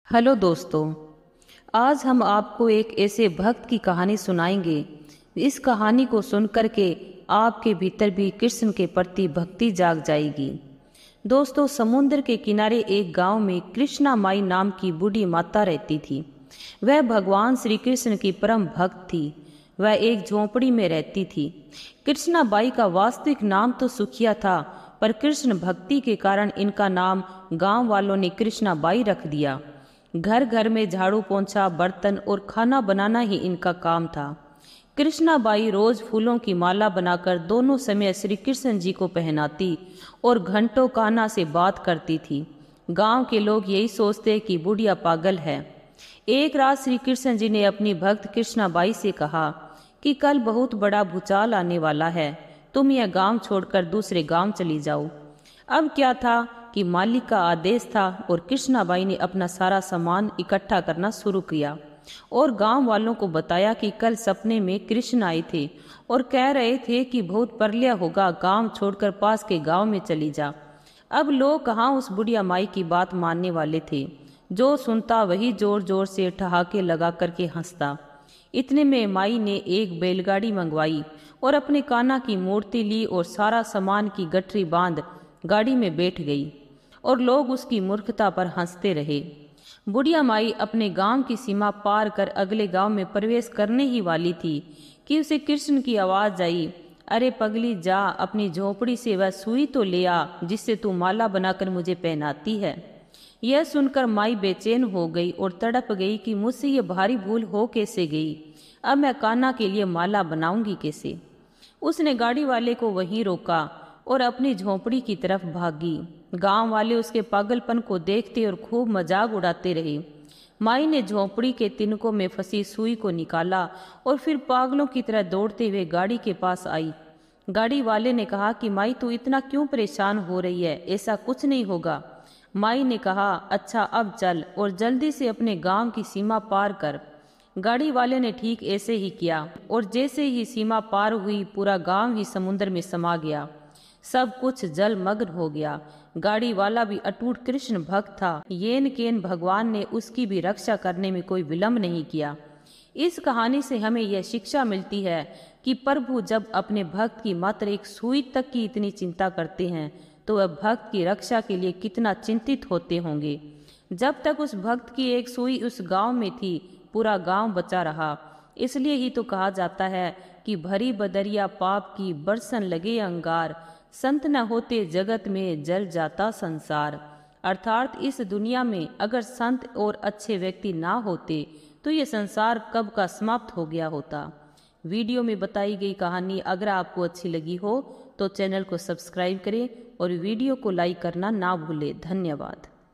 Hello दोस्तों, आज हम आपको एक ऐसे भक्त की कहानी सुनाएंगे। इस कहानी को सुनकर के आपके भीतर भी कृष्ण के प्रति भक्ति जाग जाएगी। दोस्तों, समुद्र के किनारे एक गांव में कृष्णा माई नाम की बूढ़ी माता रहती थी। वह भगवान श्री कृष्ण की परम भक्त थी। वह एक झोंपड़ी में रहती थी। कृष्णा बाई का वास्तविक नाम तो सुखिया था, पर कृष्ण भक्ति के कारण इनका नाम गांव वालों ने कृष्णा बाई रख दिया। घर घर में झाड़ू पोंछा, बर्तन और खाना बनाना ही इनका काम था। कृष्णाबाई रोज फूलों की माला बनाकर दोनों समय श्री कृष्ण जी को पहनाती और घंटों कान्हा से बात करती थी। गांव के लोग यही सोचते कि बुढ़िया पागल है। एक रात श्री कृष्ण जी ने अपनी भक्त कृष्णाबाई से कहा कि कल बहुत बड़ा भूचाल आने वाला है, तुम यह गांव छोड़कर दूसरे गांव चली जाओ। अब क्या था कि मालिक का आदेश था और कृष्णाबाई ने अपना सारा सामान इकट्ठा करना शुरू किया और गांव वालों को बताया कि कल सपने में कृष्ण आए थे और कह रहे थे कि बहुत प्रलय होगा, गांव छोड़कर पास के गांव में चली जा। अब लोग कहाँ उस बुढ़िया माई की बात मानने वाले थे। जो सुनता वही जोर जोर से ठहाके लगा करके हंसता। इतने में माई ने एक बैलगाड़ी मंगवाई और अपने कान्हा की मूर्ति ली और सारा सामान की गठरी बांध गाड़ी में बैठ गई और लोग उसकी मूर्खता पर हंसते रहे। बुढ़िया माई अपने गांव की सीमा पार कर अगले गांव में प्रवेश करने ही वाली थी कि उसे कृष्ण की आवाज आई, अरे पगली, जा अपनी झोपड़ी से वह सुई तो ले आ जिससे तू माला बनाकर मुझे पहनाती है। यह सुनकर माई बेचैन हो गई और तड़प गई कि मुझसे ये भारी भूल हो कैसे गई। अब मैं कान्हा के लिए माला बनाऊंगी कैसे। उसने गाड़ी वाले को वहीं रोका और अपनी झोंपड़ी की तरफ भागी। गांव वाले उसके पागलपन को देखते और खूब मजाक उड़ाते रहे। माई ने झोंपड़ी के तिनकों में फंसी सुई को निकाला और फिर पागलों की तरह दौड़ते हुए गाड़ी के पास आई। गाड़ी वाले ने कहा कि माई, तू इतना क्यों परेशान हो रही है, ऐसा कुछ नहीं होगा। माई ने कहा, अच्छा अब चल और जल्दी से अपने गांव की सीमा पार कर। गाड़ी वाले ने ठीक ऐसे ही किया और जैसे ही सीमा पार हुई पूरा गांव ही समुद्र में समा गया। सब कुछ जलमग्न हो गया। गाड़ी वाला भी अटूट कृष्ण भक्त था। येन केन भगवान ने उसकी भी रक्षा करने में कोई विलंब नहीं किया। इस कहानी से हमें यह शिक्षा मिलती है कि प्रभु जब अपने भक्त की मात्र एक सुई तक की इतनी चिंता करते हैं तो वह भक्त की रक्षा के लिए कितना चिंतित होते होंगे। जब तक उस भक्त की एक सुई उस गांव में थी, पूरा गांव बचा रहा। इसलिए ही तो कहा जाता है कि भरी बदरिया पाप की बरसन लगे अंगार, संत न होते जगत में जल जाता संसार। अर्थात इस दुनिया में अगर संत और अच्छे व्यक्ति ना होते तो ये संसार कब का समाप्त हो गया होता। वीडियो में बताई गई कहानी अगर आपको अच्छी लगी हो तो चैनल को सब्सक्राइब करें और वीडियो को लाइक करना ना भूलें। धन्यवाद।